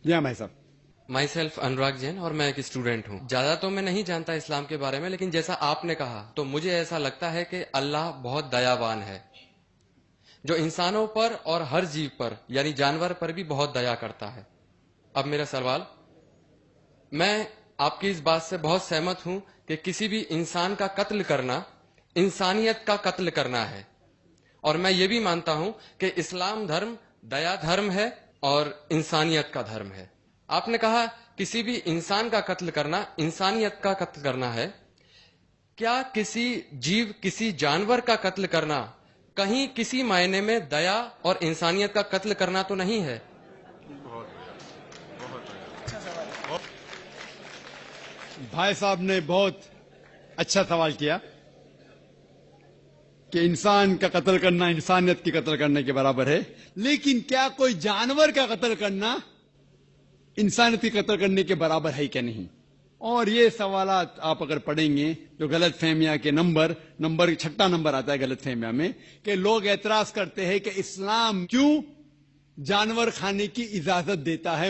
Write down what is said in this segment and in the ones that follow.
جی ہاں بھائی صاحب. مائی سیلف انوراگ جین، اور میں ایک اسٹوڈنٹ ہوں. زیادہ تو میں نہیں جانتا اسلام کے بارے میں، لیکن جیسا آپ نے کہا تو مجھے ایسا لگتا ہے کہ اللہ بہت دیاوان ہے، جو انسانوں پر اور ہر جیو پر یعنی جانور پر بھی بہت دیا کرتا ہے. اب میرا سوال، میں آپ کی اس بات سے بہت سہمت ہوں کہ کسی بھی انسان کا قتل کرنا انسانیت کا قتل کرنا ہے، اور میں یہ بھی مانتا ہوں کہ اسلام دھرم دیا دھرم ہے اور انسانیت کا دھرم ہے. آپ نے کہا کسی بھی انسان کا قتل کرنا انسانیت کا قتل کرنا ہے. کیا کسی جیو، کسی جانور کا قتل کرنا کہیں کسی معنی میں دیا اور انسانیت کا قتل کرنا تو نہیں ہے؟ بھائی صاحب نے بہت اچھا سوال کیا کہ انسان کا قتل کرنا انسانیت کی قتل کرنے کے برابر ہے، لیکن کیا کوئی جانور کا قتل کرنا انسانیت کی قتل کرنے کے برابر ہے کیا نہیں؟ اور یہ سوالات آپ اگر پڑھیں گے جو غلط فہمیاں کے نمبر 6 نمبر آتا ہے غلط فہمیاں میں، کہ لوگ اعتراض کرتے ہیں کہ اسلام کیوں جانور کھانے کی اجازت دیتا ہے،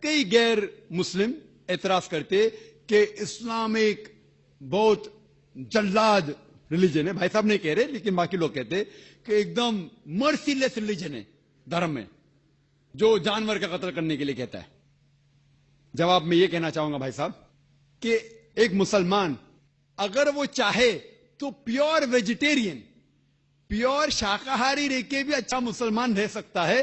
کئی غیر مسلم اعتراض کرتے کہ اسلام ایک بہت جلاد ریلیجن ہے. بھائی صاحب نہیں کہہ رہے، لیکن باقی لوگ کہتے کہ ایک دم مرسی لیس ریلیجن ہے، دھرم ہے جو جانور کا قتل کرنے کے لیے کہتا ہے. جواب میں یہ کہنا چاہوں گا بھائی صاحب کہ ایک مسلمان اگر وہ چاہے تو پیور ویجیٹیرین، پیور شاکاہاری رہ کے بھی اچھا مسلمان رہ سکتا ہے.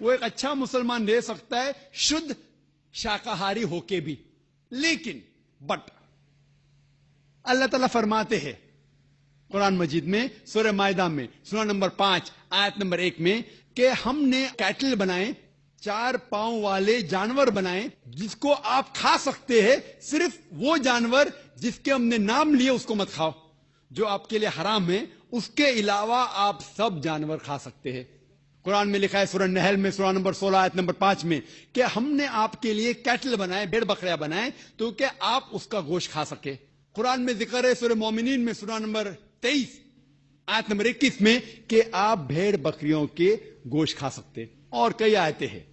وہ ایک اچھا مسلمان رہ سکتا ہے شدھ شاکاہاری ہو کے بھی. لیکن بٹ اللہ تعالیٰ فرماتے ہیں قرآن مجید میں سورہ مائدہ میں سورہ نمبر 5 آیت نمبر 1 میں کہ ہم نے کیٹل بنائے، 4 پاؤں والے جانور بنائے جس کو آپ کھا سکتے ہیں، صرف وہ جانور جس کے ہم نے نام لیے اس کو مت کھاؤ. جو آپ کے لیے حرام ہے اس کے علاوہ آپ سب جانور کھا سکتے ہیں. قرآن میں لکھا ہے سورہ نحل میں سورہ نمبر 16 آیت نمبر 5 میں کہ ہم نے آپ کے لیے کیٹل بنائے، بھیڑ بکریاں بنائے تو کہ آپ اس کا گوشت کھا سکے. قرآن میں ذکر ہے سورہ مومنین میں سورہ نمبر 23 آیت نمبر 21 میں کہ آپ بھیڑ بکریوں کے گوشت کھا سکتے. اور کئی آیتیں ہیں.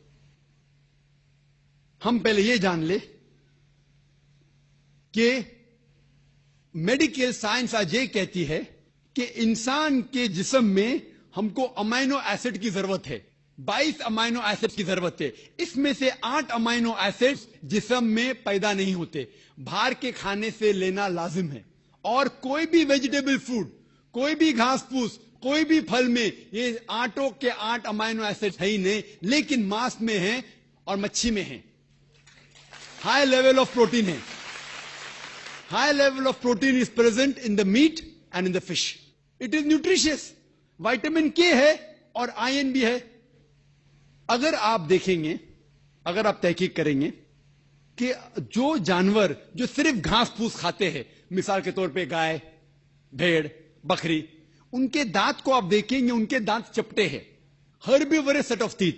ہم پہلے یہ جان لیں کہ میڈیکل سائنس آج یہ کہتی ہے کہ انسان کے جسم میں ہم کو امائنو ایسڈ کی ضرورت ہے، 22 امائنو ایسڈ کی ضرورت ہے. اس میں سے 8 امائنو ایسڈ جسم میں پیدا نہیں ہوتے، باہر کے کھانے سے لینا لازم ہے. اور کوئی بھی ویجیٹیبل فوڈ، کوئی بھی گھاس پھوس، کوئی بھی پھل میں یہ 8 کے 8 امائنو ایسڈ ہے ہی نہیں، لیکن ماس میں ہیں اور مچھی میں ہیں. ہائی لیول آف پروٹین ہے. High level of protein is present in the meat and in the fish. It is nutritious. Vitamin کے ہے اور آئرن بھی ہے. اگر آپ دیکھیں گے، اگر آپ تحقیق کریں گے کہ جو جانور جو صرف گھاس پھوس کھاتے ہیں، مثال کے طور پہ گائے، بھیڑ، بکری، ان کے دانت کو آپ دیکھیں گے، ان کے دانت چپٹے ہیں. Herbivores set of teeth.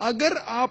اگر آپ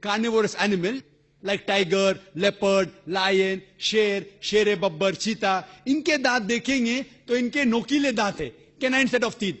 carnivorous animal like tiger, leopard, line, شیر ببر، چیتا، ان کے دانت دیکھیں گے تو ان کے نوکیلے دانت ہے، کینائن سیٹ آف ٹیتھ.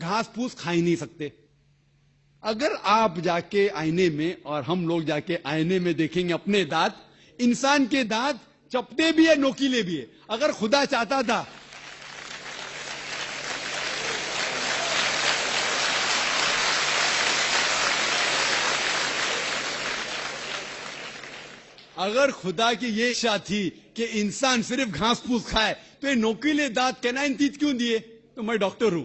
گھاس پھوس کھا ہی نہیں سکتے. اگر آپ جا کے آئینے میں اور ہم لوگ جا کے آئینے میں دیکھیں گے اپنے دانت، انسان کے دانت چپٹے بھی ہے، نوکیلے بھی ہے. اگر خدا چاہتا تھا اگر خدا کی یہ اچھا تھی کہ انسان صرف گھاس پھوس کھائے تو یہ نوکیلے دانت کینائن تیت کیوں دیے؟ تو میں ڈاکٹر ہوں،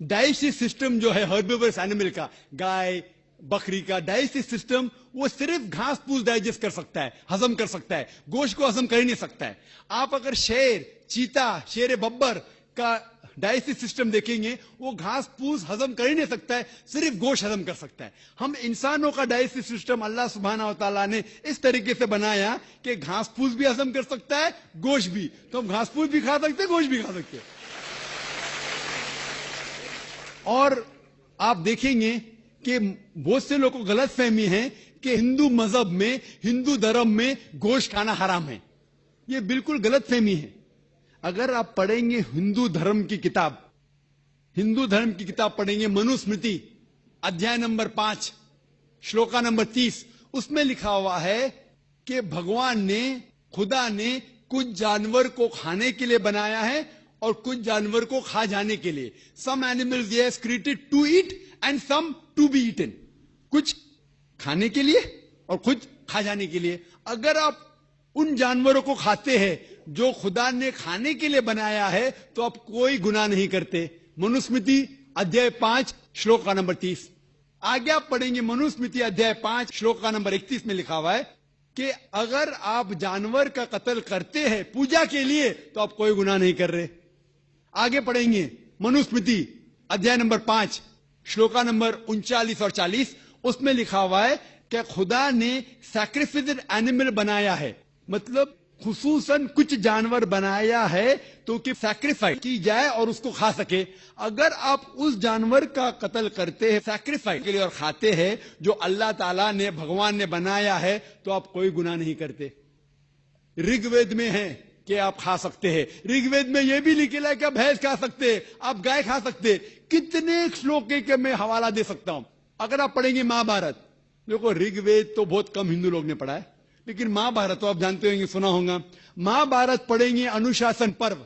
ڈائجسٹو سسٹم جو ہے ہربیورس اینیمل کا، گائے بکری کا ڈائجسٹو سسٹم، وہ صرف گھاس پھوس ڈائجسٹ کر سکتا ہے، ہضم کر سکتا ہے، گوشت کو ہضم کر ہی نہیں سکتا ہے. آپ اگر شیر، چیتا، شیر ببر کا ڈائجسٹو سسٹم دیکھیں گے، وہ گھاس پھوس ہضم کر ہی نہیں سکتا ہے، صرف گوشت ہضم کر سکتا ہے. ہم انسانوں کا ڈائجسٹو سسٹم اللہ سبحانہ و تعالیٰ نے اس طریقے سے بنایا کہ گھاس پھوس بھی ہضم کر سکتا ہے، گوشت بھی. تو ہم گھاس پھوس بھی کھا سکتے ہیں، گوشت بھی کھا سکتے ہیں. اور آپ دیکھیں گے کہ بہت سے لوگوں کو غلط فہمی ہے کہ ہندو مذہب میں، ہندو دھرم میں گوشت کھانا حرام ہے. یہ بالکل غلط فہمی ہے. اگر آپ پڑھیں گے ہندو دھرم کی کتاب پڑھیں گے، منوسمرتی ادھیائے نمبر 5 شلوکا نمبر 30، اس میں لکھا ہوا ہے کہ بھگوان نے، خدا نے کچھ جانور کو کھانے کے لیے بنایا ہے اور کچھ جانور کو کھا جانے کے لیے. Some animals he has created to eat and some to be eaten. کچھ کھانے کے لیے اور کچھ کھا جانے کے لیے. اگر آپ ان جانوروں کو کھاتے ہیں جو خدا نے کھانے کے لیے بنایا ہے تو آپ کوئی گناہ نہیں کرتے. منوسمرتی ادھیائے 5 شلوکا نمبر 30. آگے آپ پڑھیں گے منوسمرتی ادھیائے 5 شلوکا نمبر 31 میں لکھا ہوا ہے کہ اگر آپ جانور کا قتل کرتے ہیں پوجا کے لیے تو آپ کوئی گناہ نہیں کر رہے. آگے پڑھیں گے منوسمرتی ادھیائے نمبر 5 شلوکا نمبر 39 اور 40. اس میں لکھا ہوا ہے کہ خدا نے سیکریفائسڈ اینیمل بنایا ہے، مطلب خصوصاً کچھ جانور بنایا ہے تو کہ سیکریفائی کی جائے اور اس کو کھا سکے. اگر آپ اس جانور کا قتل کرتے ہیں سیکریفائی کے لیے اور کھاتے ہیں جو اللہ تعالیٰ نے، بھگوان نے بنایا ہے، تو آپ کوئی گناہ نہیں کرتے. رگ وید میں ہے کہ آپ کھا سکتے ہیں. رگ وید میں یہ بھی لکھا ہے کہ آپ بھینس کھا سکتے ہیں، آپ گائے کھا سکتے ہیں. کتنے شلوکے کے میں حوالہ دے سکتا ہوں. اگر آپ پڑھیں گے مہابھارت، دیکھو رگ وید تو بہت کم ہندو لوگ نے پڑھا ہے، لیکن مہابھارت تو آپ جانتے ہوں گے، سنا ہوگا. مہابھارت پڑھیں گے انوشاسن پرو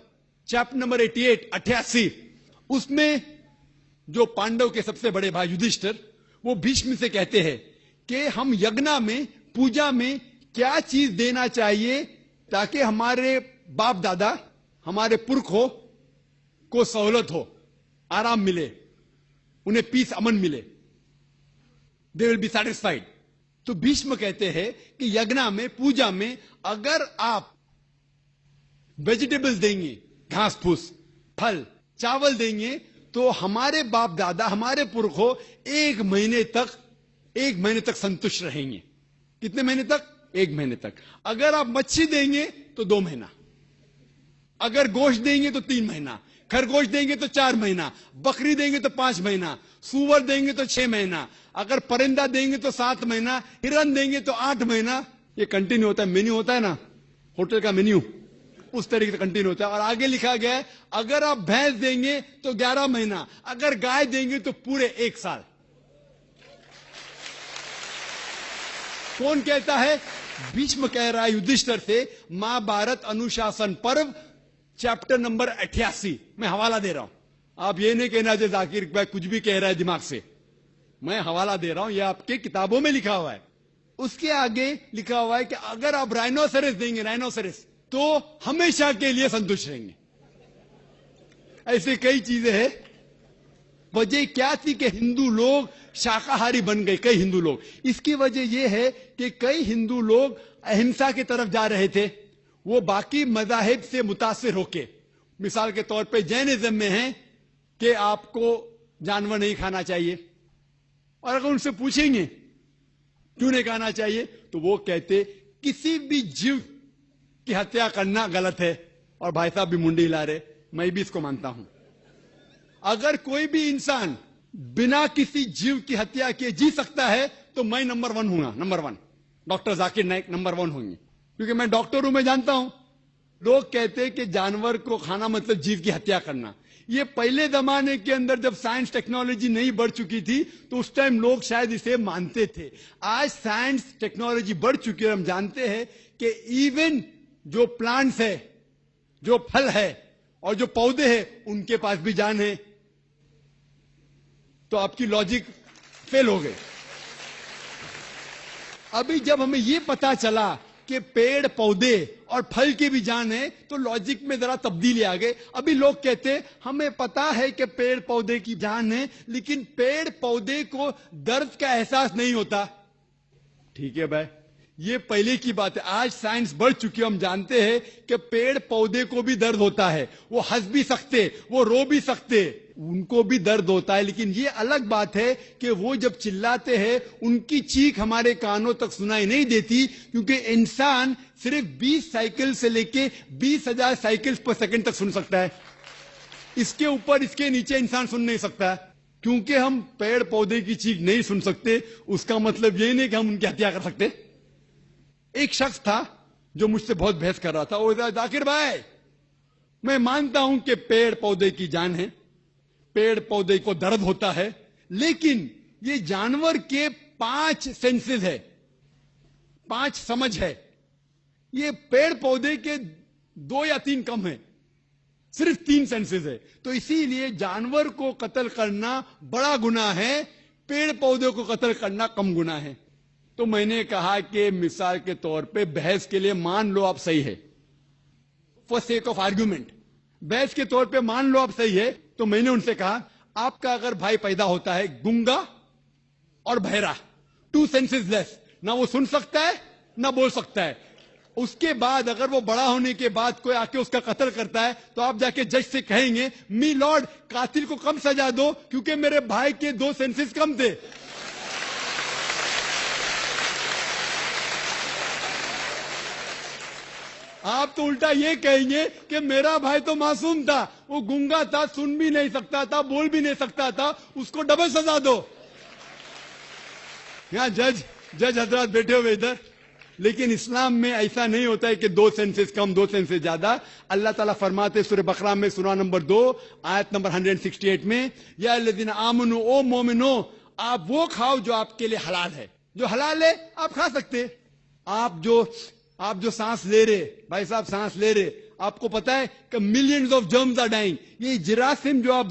چیپٹر نمبر 88. اس میں جو پانڈو کے سب سے بڑے بھائی یدھشٹر، وہ بھیشم سے کہتے ہیں کہ ہم یگنا میں، پوجا میں کیا چیز دینا چاہیے تاکہ ہمارے باپ دادا، ہمارے پرکھوں کو سہولت ہو، آرام ملے، انہیں پیس، امن ملے. they will be satisfied. تو بھیشم کہتے ہیں کہ یگنا میں، پوجا میں اگر آپ ویجیٹیبلز دیں گے، گھاس پھوس، پھل، چاول دیں گے تو ہمارے باپ دادا، ہمارے پرکھوں ایک مہینے تک سنتشٹ رہیں گے. کتنے مہینے تک؟ 1 مہینے تک. اگر آپ مچھی دیں گے تو 2 مہینہ، اگر گوشت دیں گے تو 3 مہینہ، خرگوش دیں گے تو 4 مہینہ، بکری دیں گے تو 5 مہینہ، سور دیں گے تو 6 مہینہ، اگر پرندہ دیں گے تو 7 مہینہ، ہرن دیں گے تو 8 مہینہ. یہ کنٹینیو ہوتا ہے، مینیو ہوتا ہے نا ہوٹل کا مینیو، اس طریقے سے کنٹینیو ہوتا ہے. اور آگے لکھا گیا ہے اگر آپ بھینس دیں گے تو 11 مہینہ، اگر گائے دیں گے تو پورے 1 سال. کون کہتا ہے؟ بھیشم کہہ رہا ہے یدھشٹر سے. مہابھارت انوشاسن پرو چیپٹر نمبر 88 میں حوالہ دے رہا ہوں. آپ یہ نہیں کہنا جو ذاکر بھائی کچھ بھی کہہ رہا ہے دماغ سے، میں حوالہ دے رہا ہوں، یہ آپ کے کتابوں میں لکھا ہوا ہے. اس کے آگے لکھا ہوا ہے کہ اگر آپ رائنوسرس دیں گے، رائنوسرس، تو ہمیشہ کے لیے سنتوش رہیں گے. ایسے کئی چیزیں ہیں. وجہ کیا تھی کہ ہندو لوگ شاکاہاری بن گئے، کئی ہندو لوگ. اس کی وجہ یہ ہے کہ کئی ہندو لوگ اہمسا کی طرف جا رہے تھے. وہ باقی مذاہب سے متاثر ہو کے، مثال کے طور پہ جینزم میں ہیں کہ آپ کو جانور نہیں کھانا چاہیے، اور اگر ان سے پوچھیں گے کیوں نہیں کھانا چاہیے تو وہ کہتے کسی بھی جیو کی ہتیا کرنا غلط ہے. اور بھائی صاحب بھی منڈی ہلا رہے، میں بھی اس کو مانتا ہوں. اگر کوئی بھی انسان بنا کسی جیو کی ہتیا کیے جی سکتا ہے تو میں نمبر 1 ہوں گا. Number 1 doctor Zakir Naik number 1 ہوں گے، کیونکہ میں ڈاکٹر ہوں، میں جانتا ہوں. لوگ کہتے کہ جانور کو کھانا مطلب جیو کی ہتیا کرنا. یہ پہلے زمانے کے اندر جب سائنس ٹیکنالوجی نہیں بڑھ چکی تھی تو اس ٹائم لوگ شاید اسے مانتے تھے. آج سائنس ٹیکنالوجی بڑھ چکی ہے، ہم جانتے ہیں کہ ایون جو پلانٹس ہے، جو پھل ہے اور جو پودے ہیں، ان کے پاس بھی جان ہے. تو آپ کی لاجک فیل ہو گئے. ابھی جب ہمیں یہ پتا چلا کہ پیڑ پودے اور پھل کی بھی جان ہے تو لاجک میں ذرا تبدیلی آ گئی. ابھی لوگ کہتے ہمیں پتا ہے کہ پیڑ پودے کی جان ہے، لیکن پیڑ پودے کو درد کا احساس نہیں ہوتا. ٹھیک ہے بھائی، یہ پہلے کی بات ہے. آج سائنس بڑھ چکی ہے، ہم جانتے ہیں کہ پیڑ پودے کو بھی درد ہوتا ہے. وہ ہنس بھی سکتے، وہ رو بھی سکتے، ان کو بھی درد ہوتا ہے. لیکن یہ الگ بات ہے کہ وہ جب چلاتے ہیں ان کی چیخ ہمارے کانوں تک سنائی نہیں دیتی، کیونکہ انسان صرف 20 سائیکل سے لے کے 20,000 سائیکل پر سیکنڈ تک سن سکتا ہے. اس کے اوپر، اس کے نیچے انسان سن نہیں سکتا ہے. کیونکہ ہم پیڑ پودے کی چیخ نہیں سن سکتے اس کا مطلب یہ نہیں کہ ہم ان کی ہتیا کر سکتے. ایک شخص تھا جو مجھ سے بہت بحث کر رہا تھا. وہ ذاکر بھائی، میں مانتا ہوں کہ پیڑ پودے کی جان ہے، پیڑ پودے کو درد ہوتا ہے، لیکن یہ جانور کے 5 سینسز ہے، 5 سمجھ ہے. یہ پیڑ پودے کے 2 یا 3 کم ہے، صرف 3 سینسز ہے. تو اسی لیے جانور کو قتل کرنا بڑا گناہ ہے، پیڑ پودے کو قتل کرنا کم گناہ ہے. تو میں نے کہا کہ مثال کے طور پہ بحث کے لیے مان لو آپ صحیح ہے، فور سیک آف آرگیومنٹ، بحث کے طور پہ مان لو آپ صحیح ہے. تو میں نے ان سے کہا آپ کا اگر بھائی پیدا ہوتا ہے گنگا اور بہرا، 2 سینسز لیس، نہ وہ سن سکتا ہے نہ بول سکتا ہے، اس کے بعد اگر وہ بڑا ہونے کے بعد کوئی آ کے اس کا قتل کرتا ہے تو آپ جا کے جج سے کہیں گے می لارڈ قاتل کو کم سزا دو کیونکہ میرے بھائی کے 2 سینسز کم تھے. آپ تو الٹا یہ کہیں گے کہ میرا بھائی تو معصوم تھا، وہ گنگا تھا، سن بھی نہیں سکتا تھا، بول بھی نہیں سکتا تھا، اس کو ڈبل سزا دو. یہاں جج حضرات بیٹھے ہوئے ادھر. لیکن اسلام میں ایسا نہیں ہوتا ہے کہ 2 سینسز کم 2 سینسز زیادہ. اللہ تعالیٰ فرماتے سورہ بقرہ میں سورہ نمبر 2 آیت نمبر 168 میں، یا الذین آمنو، او مومنو، آپ وہ کھاؤ جو آپ کے لیے حلال ہے. جو حلال ہے آپ کھا سکتے. آپ جو سانس لے رہے، بھائی صاحب سانس لے رہے، آپ کو پتا ہے کہ millions of germs are dying. یہ جراثیم جو آپ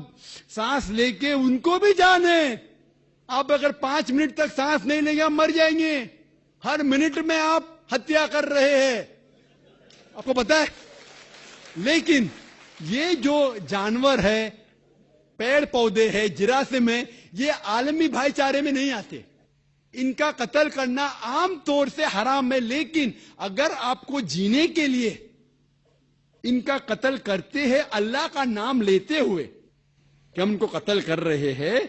سانس لے کے ان کو بھی جان ہے. آپ اگر 5 منٹ تک سانس نہیں لیں گے آپ مر جائیں گے. ہر منٹ میں آپ ہتیا کر رہے ہیں، آپ کو پتا ہے. لیکن یہ جو جانور ہے، پیڑ پودے ہے، جراثیم ہے، یہ عالمی بھائی چارے میں نہیں آتے. ان کا قتل کرنا عام طور سے حرام ہے. لیکن اگر آپ کو جینے کے لیے ان کا قتل کرتے ہیں اللہ کا نام لیتے ہوئے کہ ہم ان کو قتل کر رہے ہیں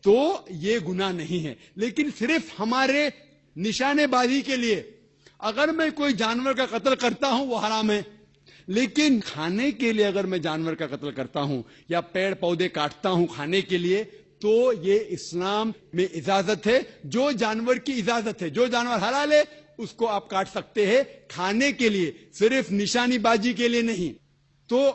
تو یہ گناہ نہیں ہے. لیکن صرف ہمارے نشانے بازی کے لیے اگر میں کوئی جانور کا قتل کرتا ہوں وہ حرام ہے. لیکن کھانے کے لیے اگر میں جانور کا قتل کرتا ہوں یا پیڑ پودے کاٹتا ہوں کھانے کے لیے تو یہ اسلام میں اجازت ہے. جو جانور کی اجازت ہے، جو جانور حلال ہے اس کو آپ کاٹ سکتے ہیں کھانے کے لیے، صرف نشانی بازی کے لیے نہیں. تو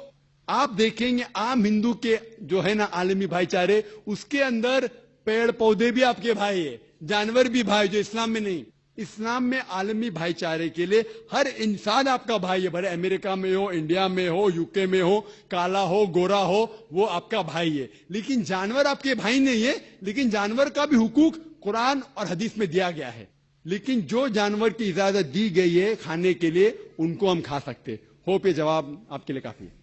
آپ دیکھیں گے عام ہندو کے جو ہے نا عالمی بھائی چارے، اس کے اندر پیڑ پودے بھی آپ کے بھائی ہے، جانور بھی بھائی، جو اسلام میں نہیں. اسلام میں عالمی بھائی چارے کے لیے ہر انسان آپ کا بھائی ہے. بھلے امریکہ میں ہو، انڈیا میں ہو، یو کے میں ہو، کالا ہو، گورا ہو، وہ آپ کا بھائی ہے. لیکن جانور آپ کے بھائی نہیں ہے. لیکن جانور کا بھی حقوق قرآن اور حدیث میں دیا گیا ہے. لیکن جو جانور کی اجازت دی گئی ہے کھانے کے لیے ان کو ہم کھا سکتے. ہوپ یہ جواب آپ کے لیے کافی ہے.